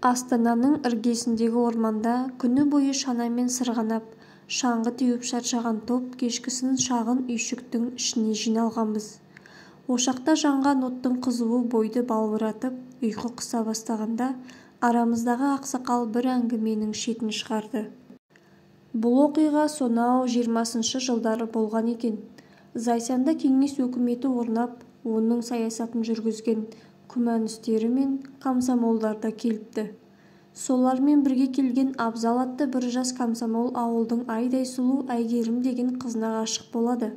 Астананың іргесіндегі орманда күні бойы шанамен сырғанап, шаңғы теуіп шаршаған топ кешкісін шағын үйшіктің ішіне жиналғанбыз. Ошақта жанған оттың қызуы бойды балбыратып, ұйқы қыса бастағанда, арамыздағы ақсақал бір әңгіменің шетін шығарды. Бұл оқиға сонау 20-шы жылдары болған екен. Зайсанда кеңес өкіметі орнап, оның саясатын жүргізген күмәністері мен комсомолдар да келіпті. Солармен бірге келген Абзал атты бір жас комсомол ауылдың айдай сұлу Әйгерім деген қызына ғашық болады.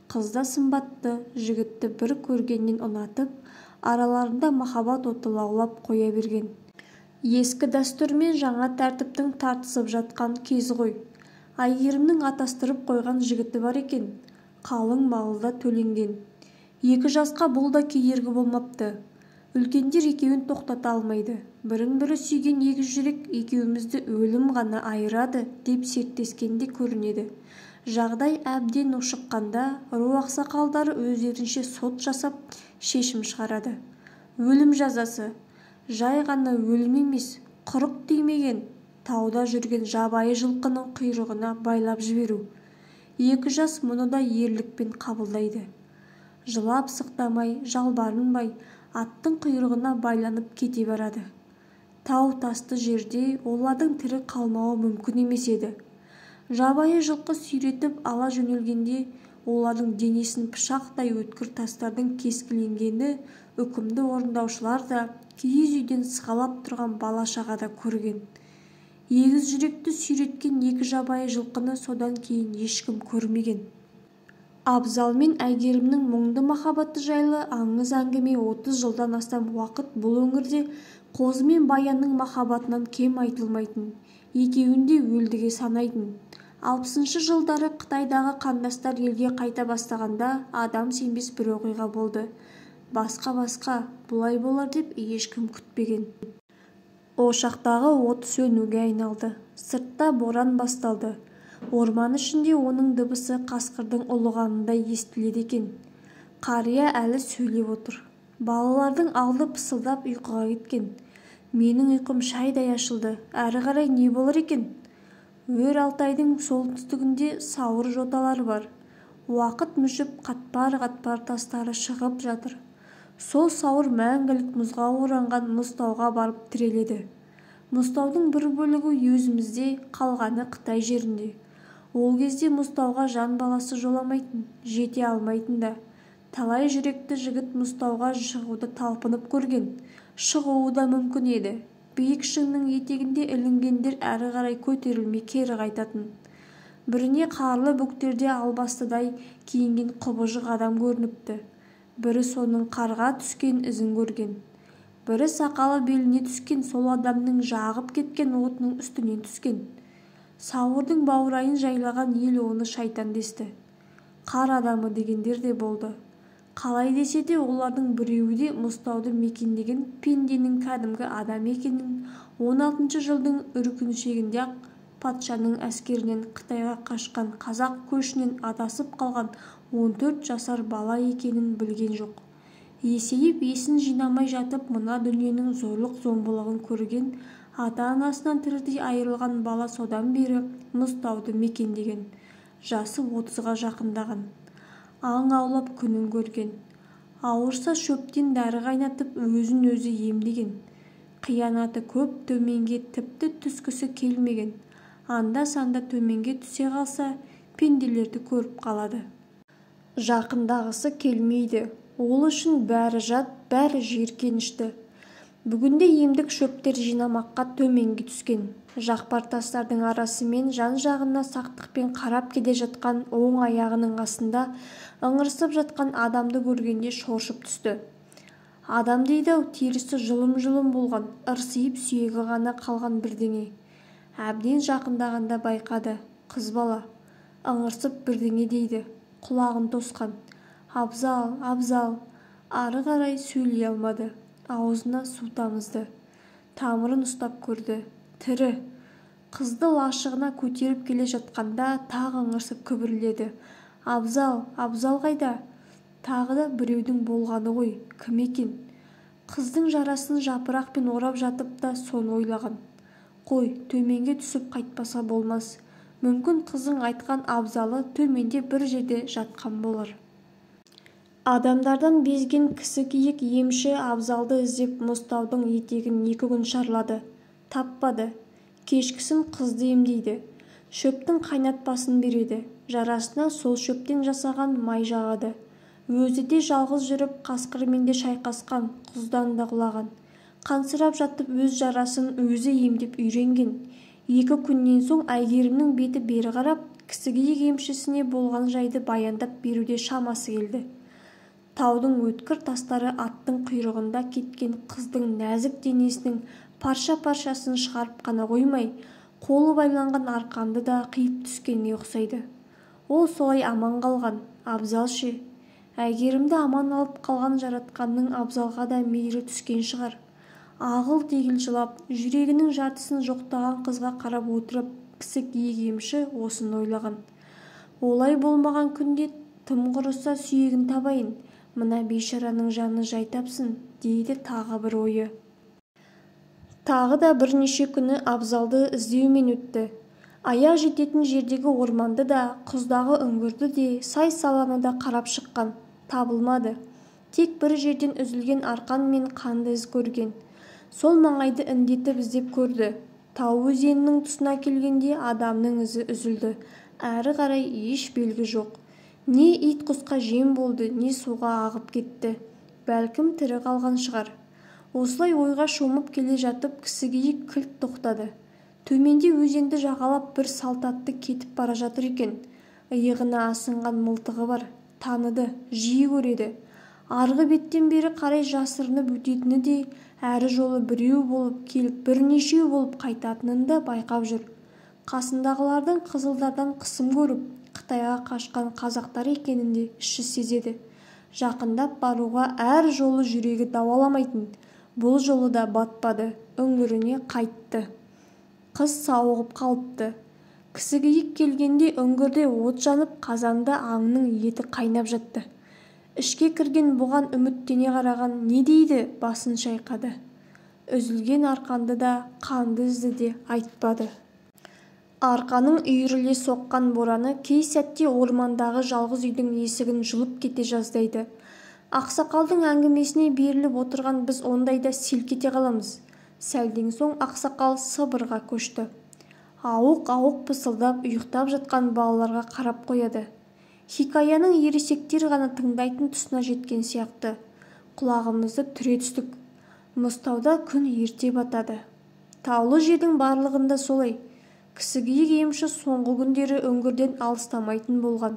Қыз да сымбатты, жігітті бір көргеннен ұнатып, араларында махаббат оты лаулап қоя берген. Ескі дәстүр мен жаңа тәртіптің тартысып жатқан кез ғой. Әйгерімнің атастырып қойған жігіті бар екен. Қалың малы да төленген. 2 жасқа бұл да кедергі болмапты. Үлкендер екеуін тоқтата алмайды. Бірін-бірі сүйген екі жүрек екеумізді өлім ғана айырады деп серттескенде көрінеді. Жағдай әбден ушыққанда ру ақсақалдары өздерінше сот жасап шешім шығарады. Өлім жазасы. Жай ғана өлім емес, құрық тимеген, тауда жүрген жабайы жылқының құйрығына байлап жіберу. 2 жас мұны да ерлікпен қабылдайды. Жылап сықтамай, жалбарынбай, аттың құйрығына байланып кете барады. Тау тасты жерде олардың тірі қалмауы мүмкін емес еді. Жабайы жылқы сүйретіп ала жөнелгенде олардың денесін пышақтай өткір тастардың кескіленгені үкімді орындаушылар да киіз үйден сығалап тұрған бала-шаға да көрген. Егіз жүректі сүйреткен 2 жабайы жылқыны содан кейін ешкім көрмеген. Абзал мен Әйгерімнің мұңды махаббаты жайлы аңыз әңгіме 30 жылдан астам уақыт бұл өңірде қозы мен баянның махаббатынан кем айтылмайтын, екеуін де өлдіге санайтын. 60-шы жылдары Қытайдағы қандастар елге қайта бастағанда адам сенбес бір оқиға болды. Басқа бұлай болар деп ешкім күтпеген. Ошақтағы от сөнуге айналды. Сыртта боран басталды. Орман ішінде оның дыбысы қасқырдың ұлығанындай естіледі екен. Қария әлі сөйлеп отыр. Балалардың алды пысылдап ұйқыға кеткен. Менің ұйқым шайдай ашылды. Әрі қарай не болар екен? Өр Алтайдың солтүстігінде сауыр жоталары бар. Уақыт мүшіп қатпар-қатпар тастары шығып жатыр. Сол сауыр мәңгілік мұзға оранған мұзтауға барып тіреледі. Мұзтаудың бір бөлігі өзімізде, қалғаны Қытай жерінде. Ол кезде мұзтауға жан баласы жоламайтын, жете алмайтын да. Талай жүректі жігіт мұзтауға шығуды талпынып көрген. Шығуы да мүмкін еді. Биік шыңның етегінде ілінгендер әрі қарай көтерілмей кері қайтатын. Біріне қарлы бөктерде албастыдай киінген құбыжық адам көрініпті. Бірі соның қарға түскен ізін көрген. Бірі сақалы беліне түскен сол адамның жағып кеткен отының үстінен түскен. Сауырдың баурайын жайлаған ел оны шайтан десті. Қар адамы дегендер де болды. Қалай десе де олардың біреуі де мұзтауды мекендеген пенденің кәдімгі адам екенін 16-шы жылдың үркіншегінде патшаның әскерінен Қытайға қашқан қазақ көшінен адасып қалған 14 жасар бала екенін білген жоқ. Есейіп есін жинамай жатып мына дүниенің зорлық-зомбылығын көрген, ата-анасынан тірідей айырылған бала содан бері мұзтауды мекендеген. Жасы 30-ға жақындаған. Аң аулап күнін көрген. Ауырса шөптен дәрі қайнатып өзін өзі емдеген. Қиянаты көп, төменге тіпті түскісі келмеген. Анда-санда төменге түсе қалса, пенделерді көріп қалады. Жақындағысы келмейді. Ол үшін бәрі жат, бәрі жиіркенішті. Бүгінде емдік шөптер жинамаққа төменге түскен. Жақпар тастардың арасымен жан-жағына сақтықпен қарап келе жатқан оң аяғының астында ыңырсып жатқан адамды көргенде шоршып түсті. Адам дейді-ау, терісі жұлым-жұлым болған, ырсиып сүйегі ғана қалған бірдеңе. Әбден жақындағанда байқады. Қыз бала. Ыңырсып бірдеңе дейді. Құлағын тосқан. Абзал, Абзал. Ары қарай сөйлей алмады. Аузына су тамызды. Тамырын ұстап көрді. Тірі. Қызды лашығына көтеріп келе жатқанда тағы ыңырсып күбірледі. Абзал, Абзал қайда? Тағы да біреудің болғаны ғой. Кім екен? Қыздың жарасын жапырақпен орап жатып та соны ойлаған. Қой, төменге түсіп қайтпаса болмас. Мүмкін қыздың айтқан абзалы төменде бір жерде жатқан болар. Адамдардан безген кісі киік емші абзалды іздеп мұзтаудың етегін 2 күн шарлады. Таппады. Кешкісін қызды емдейді. Шөптің қайнатпасын береді. Жарасына сол шөптен жасаған май жағады. Өзі де жалғыз жүріп қасқырмен де шайқасқан, құздан да құлаған. Қансырап жатып өз жарасын өзі емдеп үйренген. 2 күннен соң Әйгерімнің беті бері қарап, кісікиік емшісіне болған жайды баяндап беруде шамасы келді. Таудың өткір тастары аттың құйрығында кеткен қыздың нәзік денесінің парша-паршасын шығарып қана қоймай, қолы байланған арқанды да қиып түскенге ұқсайды. Ол солай аман қалған. Абзал ше? Әйгерімді аман алып қалған жаратқанның абзалға да мейірі түскен шығар. Ағыл-тегіл жылап, жүрегінің жартысын жоқтаған қызға қарап отырып, кісікиік емші осыны ойлаған. Олай болмаған күнде тым құрыса сүйегін табайын, мына бейшараның жаны жай тапсын, дейді тағы бір ойы. Тағы да бірнеше күні абзалды іздеумен өтті. Аяқ жететін жердегі орманды да, құздағы үңгірді де, сай-саланы да қарап шыққан. Табылмады. Тек бір жерден үзілген арқан мен қанды із көрген. Сол маңайды індетіп іздеп көрді. Тау өзенінің тұсына келгенде адамның ізі үзілді. Әрі қарай еш белгі жоқ. Не ит құсқа жем болды, не суға ағып кетті. Бәлкім тірі қалған шығар. Осылай ойға шомып келе жатып, кісікиік кілт тоқтады. Төменде өзенді жағалап бір салт атты кетіп бара жатыр екен. Иығына асынған мылтығы бар. Таныды, жиі көреді. Арғы беттен бері қарай жасырынып өтетіні де, әрі жолы біреу болып келіп бірнешеу болып қайтатынын да байқап жүр. Қасындағылардың қызылдардан қысым көріп, Қытайға қашқан қазақтар екенін де іші сезеді. Жақындап баруға әр жолы жүрегі дауаламайтын. Бұл жолы да батпады, үңгіріне қайтты. Қыз сауығып қалыпты. Кісікиік келгенде үңгірде от жанып, қазанда аңның еті қайнап жатты. Ішке кірген бұған үміттене қараған, не дейді, басын шайқады. Үзілген арқанды да, қанды ізді де айтпады. Арқаның үйіріле соққан бораны кей сәтте ормандағы жалғыз үйдің есігін жұлып кете жаздайды. Ақсақалдың әңгімесіне беріліп отырған біз ондайда селк ете қаламыз. Сәлден соң ақсақал сыбырға көшті. Ауық-ауық пысылдап ұйықтап жатқан балаларға қарап қояды. Хикаяның ересектер ғана тыңдайтын тұсына жеткен сияқты. Құлағымызды түре түстік. Мұзтауда күн ерте батады. Таулы жердің барлығында солай. Кісікиік емші соңғы күндері үңгірден алыстамайтын болған.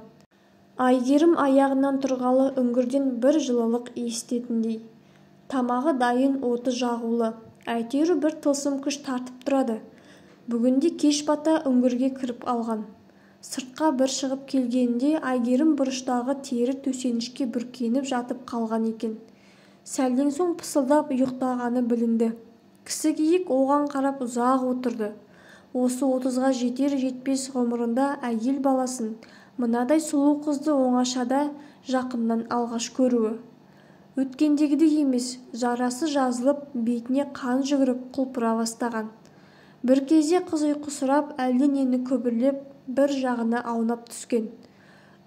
Әйгерім аяғынан тұрғалы үңгірден бір жылылық естетіндей. Тамағы дайын, оты жағулы. Әйтеуір бір тылсым күш тартып тұрады. Бүгінде кеш бата үңгірге кіріп алған. Сыртқа бір шығып келгенде Әйгерім бұрыштағы тері төсенішке бүркеніп жатып қалған екен. Сәлден соң пысылдап ұйықтағаны білінді. Кісікиік оған қарап ұзақ отырды. Осы 30-ға жетер-жетпес ғұмырында әйел баласын, мынадай сұлу қызды оңашада жақыннан алғаш көруі. Өткендегідей емес, жарасы жазылып, бетіне қан жүгіріп құлпыра бастаған. Бір кезде қыз ұйқысырап, әлденені көбірлеп, бір жағына аунап түскен.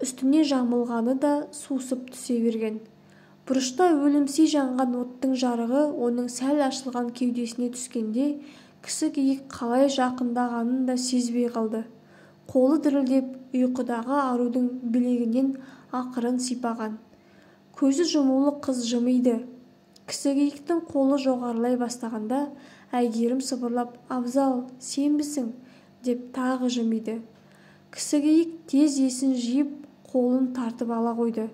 Үстіне жамылғаны да сусып түсе берген. Бұрышта өлімсей жанған оттың жарығы оның сәл ашылған кеудесіне түскенде, кісікиік қалай жақындағанын да сезбей қалды. Қолы дірілдеп, ұйқыдағы арудың білегінен ақырын сипаған. Көзі жұмулы қыз жымиды. Кісікиіктің қолы жоғарылай бастағанда, Әйгерім сыбырлап, «Абзал, сенбісің?» деп тағы жымиды. Кісікиік тез есін жиып, қолын тартып ала қойды.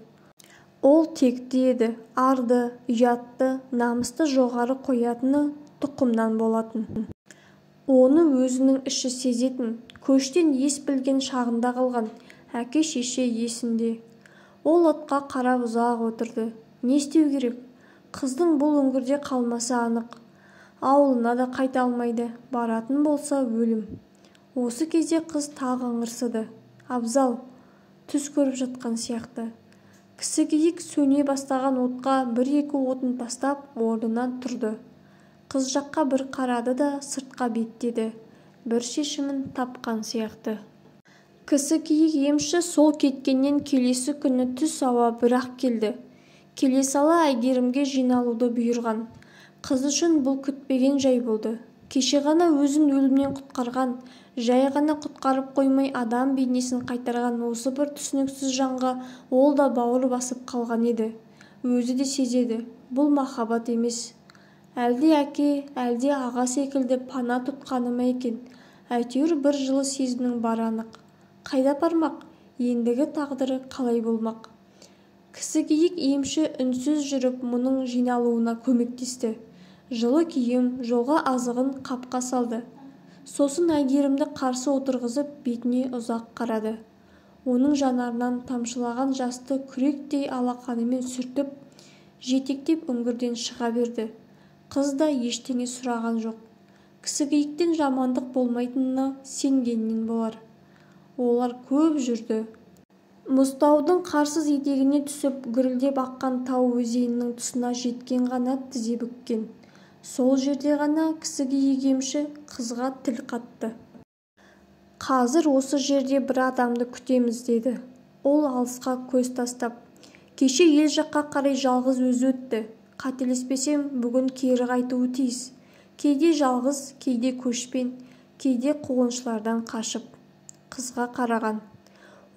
Ол текті еді, арды, ұятты, намысты жоғары қоятыны тұқымнан болатын. Оны өзінің іші сезетін, көштен ес білген шағында қалған, әке-шеше есінде. Ол отқа қарап ұзақ отырды. Не істеу керек? Қыздың бұл үңгірде қалмасы анық. Ауылына да қайта алмайды, баратын болса өлім. Осы кезде қыз тағы ыңырсыды. Абзал, түс көріп жатқан сияқты. Кісі киік сөне бастаған отқа бір-екі отын тастап орнынан тұрды. Қыз жаққа бір қарады да сыртқа беттеді. Бір шешімін тапқан сияқты. Кісі киік емші сол кеткеннен келесі күні түс ауа бір-ақ келді. Келе сала Әйгерімге жиналуды бұйырған. Қыз үшін бұл күтпеген жай болды. Кеше ғана өзін өлімнен құтқарған, жай ғана құтқарып қоймай адам бейнесін қайтарған осы бір түсініксіз жанға ол да бауыр басып қалған еді. Өзі де сезеді, бұл махаббат емес. Әлде әке, әлде аға секілді пана тұтқаны ма екен? Әйтеуір бір жылы сезімнің бары анық. Қайда бармақ? Ендігі тағдыры қалай болмақ? Кісі киік емші үнсіз жүріп мұның жиналуына көмектесті. Жылы киім, жолға азығын қапқа салды. Сосын Әйгерімді қарсы отырғызып бетіне ұзақ қарады. Оның жанарынан тамшылаған жасты күректей алақанымен сүртіп, жетектеп үңгірден шыға берді. Қыз да ештеңе сұраған жоқ. Кісі киіктен жамандық болмайтынына сенгеннен болар. Олар көп жүрді. Мұзтаудың қарсыз етегіне түсіп гүрілдеп аққан тау өзенінің тұсына жеткен ғана тізе бүккен. Сол жерде ғана кісі киік емші қызға тіл қатты. Қазір осы жерде бір адамды күтеміз деді. Ол алысқа көз тастап. Кеше ел жаққа қарай жалғыз өзі өтті. Қателеспесем, бүгін кері қайтуы тиіс. Кейде жалғыз, кейде көшпен, кейде қуғыншылардан қашып. Қызға қараған.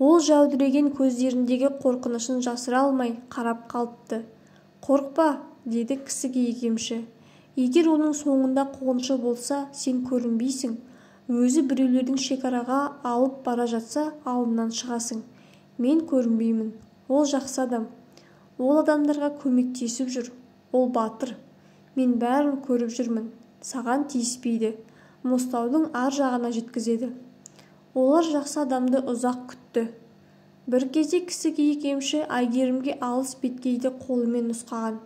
Ол жәудіреген көздеріндегі қорқынышын жасыра алмай қарап қалыпты. Қорқпа, деді кісі киік емші. Егер оның соңында қуғыншы болса, сен көрінбейсің. Өзі біреулердің шекараға алып бара жатса, алдынан шығасың. Мен көрінбеймін. Ол жақсы адам. Ол адамдарға көмектесіп жүр. Ол батыр. Мен бәрін көріп жүрмін. Саған тиіспейді. Мұзтаудың ар жағына жеткізеді. Олар жақсы адамды ұзақ күтті. Бір кезде кісі киік емші Әйгерімге алыс беткейді қолымен нұсқаған.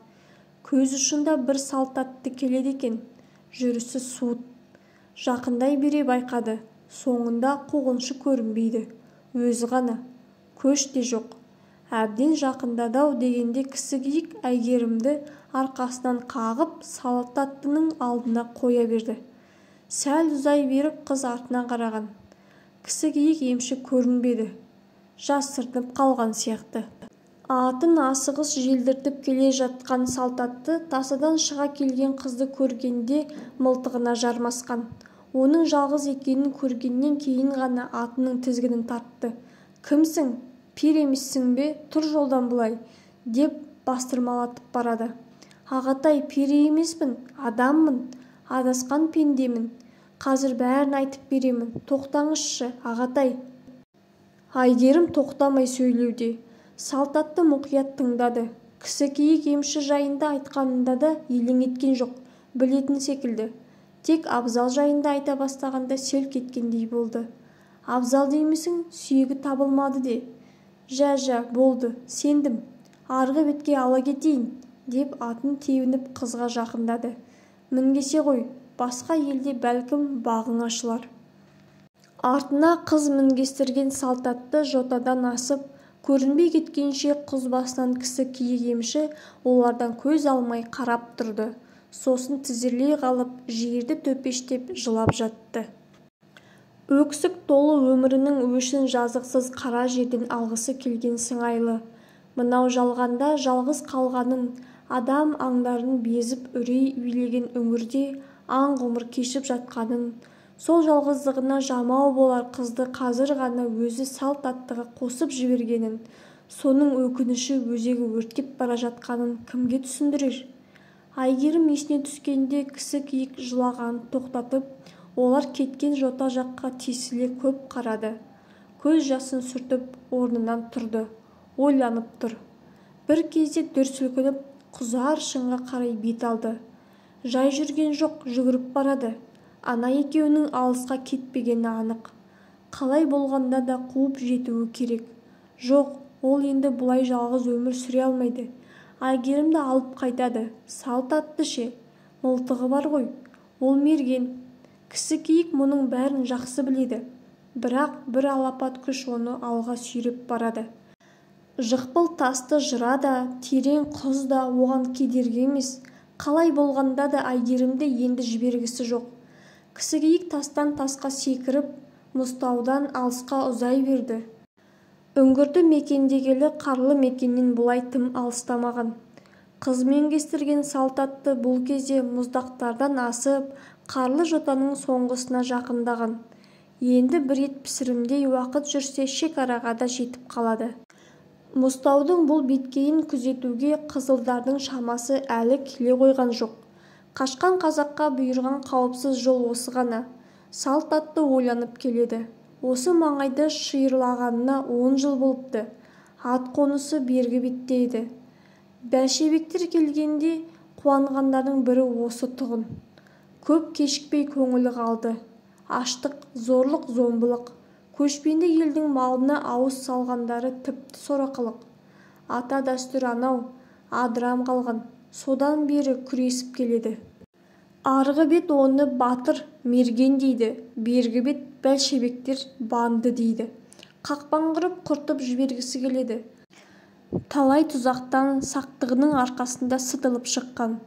Көз ұшында бір салт атты келеді екен. Жүрісі суыт. Жақындай бере байқады. Соңында қуғыншы көрінбейді. Өзі ғана. Көш те жоқ. Әбден жақындады-ау дегенде кісі киік Әйгерімді арқасынан қағып салт аттының алдына қоя берді. Сәл ұзай беріп қыз артына қараған. Кісі киік емші көрінбеді. Жасырынып қалған сияқты. Атын асығыс желдіртіп келе жатқан салт атты тасадан шыға келген қызды көргенде мылтығына жармасқан. Оның жалғыз екенін көргеннен кейін ғана атының тізгінін тартты. Кімсің? Пир емессің бе? Тұр жолдан бұлай, деп бастырмалатып барады. Ағатай, пире емеспін, адаммын, адасқан пендемін. Қазір бәрін айтып беремін. Тоқтаңызшы, ағатай. Әйгерім тоқтамай сөйлеуде. Салт атты мұқият тыңдады. Кісі киік емші жайында айтқанында да елең еткен жоқ, білетін секілді. Тек Абзал жайында айта бастағанда селк еткендей болды. Абзал деймісің, сүйегі табылмады де. Жә, болды, сендім. Арғы бетке ала кетейін, деп атын тебініп қызға жақындады. Мінгесе ғой, басқа елде бәлкім бағың ашылар. Артына қыз мінгестірген салт атты жотадан асып, көрінбей кеткенше құз басынан кісі киік емші олардан көз алмай қарап тұрды. Сосын тізерлей қалып, жерді төпештеп жылап жатты. Өксік толы өмірінің өшін жазықсыз қара жерден алғысы келген сыңайлы. Мынау жалғанда жалғыз қалғанын, адам аңдарын безіп үрей үйлеген өңірде аң ғұмыр кешіп жатқанын, сол жалғыздығына жамау болар қызды қазір ғана өзі салт аттыға қосып жібергенін, соның өкініші өзегі өртеп бара жатқанын кімге түсіндірер? Әйгерім есіне түскенде кісі киік жылағанын тоқтатып, олар кеткен жота жаққа тесіле көп қарады. Көз жасын сүртіп орнынан тұрды, ойланып тұр. Бір кезде дүрсілкініп құзар шыңға қарай бет алды. Жай жүрген жоқ, жүгіріп барады. Ана екеуінің алысқа кетпегені анық. Қалай болғанда да қуып жетуі керек. Жоқ, ол енді бұлай жалғыз өмір сүре алмайды. Әйгерімді алып қайтады. Салт атты ше, мылтығы бар ғой, ол мерген. Кісі киік мұның бәрін жақсы біледі. Бірақ бір алапат күш оны алға сүйреп барады. Жықпыл тасты жыра да, терең құз да оған кедергі емес. Қалай болғанда да Әйгерімді енді жібергісі жоқ. Кісікиік тастан тасқа секіріп, мұзтаудан алысқа ұзай берді. Үңгірді мекендегелі қарлы мекеннен бұлай тым алыстамаған. Қызмен кестірген салт атты бұл кезде мұздақтардан асып, қарлы жотаның соңғысына жақындаған. Енді бір ет пісірімдей уақыт жүрсе шекараға да жетіп қалады. Мұзтаудың бұл беткейін күзетуге қызылдардың шамасы әлі келе қойған жоқ. Қашқан қазаққа бұйырған қауіпсіз жол осы ғана. Салт атты ойланып келеді. Осы маңайды шиырлағанына 10 жыл болыпты. Ат қонысы бергі беттейді. Бәлшебектер келгенде қуанғандардың бірі осы тұғын. Көп кешікпей көңілі қалды. Аштық, зорлық, зомбылық. Көшпенді елдің малына ауыз салғандары тіпті сорақылық. Ата дәстүр анау, адырам қалған. Содан бері күресіп келеді. Арғы бет оны батыр, мерген дейді. Бергі бет бәлшебектер банды дейді. Қақпан құрып құртып жібергісі келеді. Талай тұзақтан сақтығының арқасында сытылып шыққан.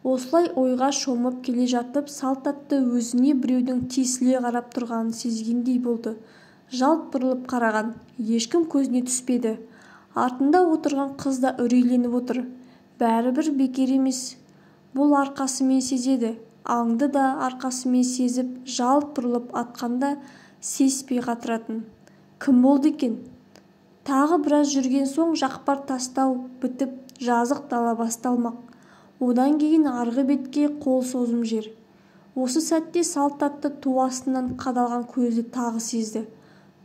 Осылай ойға шомып келе жатып салт атты өзіне біреудің тесіле қарап тұрғанын сезгендей болды. Жалт бұрылып қараған. Ешкім көзіне түспеді. Артында отырған қыз да үрейленіп отыр. Бәрібір бекер емес. Бұл арқасымен сезеді. Аңды да арқасымен сезіп, жалт бұрылып атқанда сеспей қатыратын. Кім болды екен? Тағы біраз жүрген соң жақпар тастау бітіп, жазық дала басталмақ. Одан кейін арғы бетке қол созым жер. Осы сәтте салт атты ту астынан қадалған көзді тағы сезді.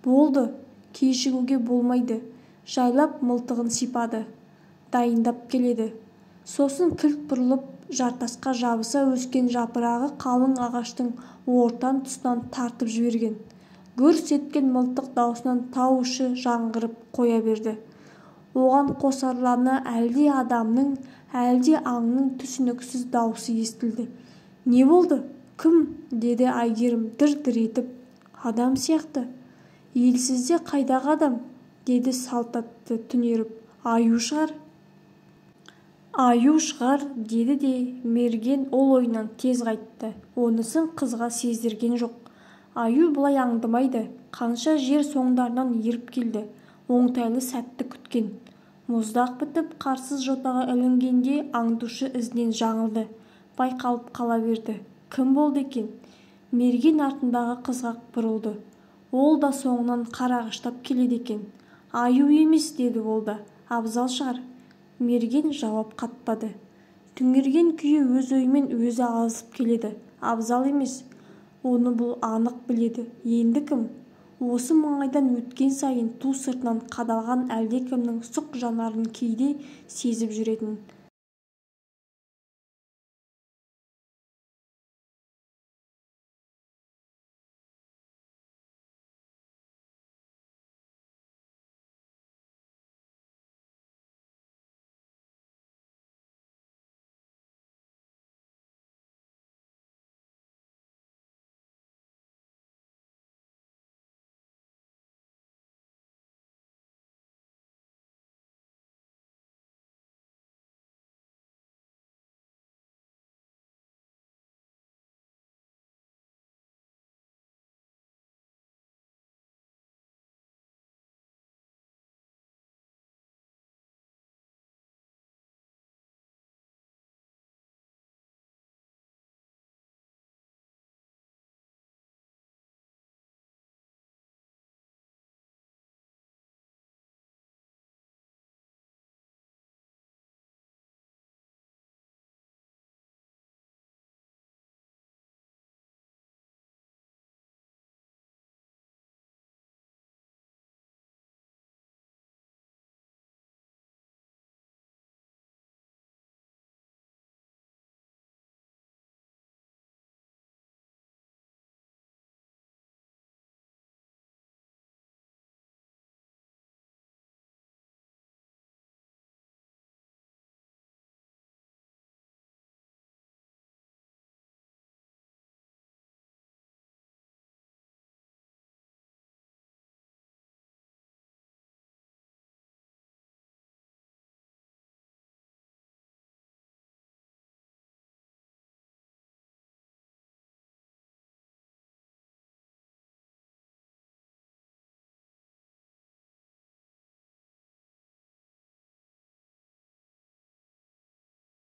Болды, кешігуге болмайды. Жайлап мылтығын сипады. Дайындап келеді. Сосын кілт бұрылып, жартасқа жабыса өскен жапырағы қалың ағаштың ортан тұсынан тартып жіберген. Гүрс еткен мылтық даусынан тау іші жаңғырып қоя берді. Оған қосарлана әлде адамның, әлде аңның түсініксіз даусы естілді. Не болды? Кім? Деді Әйгерім дір-дір етіп. Адам сияқты. Елсізде қайдағы адам? Деді салт атты түнеріп. Аю шығар. Аю шығар, деді де мерген ол ойынан тез қайтты. Онысын қызға сездірген жоқ. Аю бұлай аңдымайды. Қанша жер соңдарынан еріп келді. Оңтайлы сәтті күткен. Мұздақ бітіп қарсыз жотаға ілінгенде аңдушы ізінен жаңылды. Байқалып қала берді. Кім болды екен? Мерген артындағы қызға бұрылды. Ол да соңынан қарағыштап келеді екен. Аю емес, деді ол да. Абзал шығар. Мерген жауап қатпады. Түңерген күйі өз ойымен өзі алысып келеді. Абзал емес. Оны бұл анық біледі. Енді кім? Осы маңайдан өткен сайын ту сыртынан қадалған әлдекімнің сұқ жанарын кейде сезіп жүретін.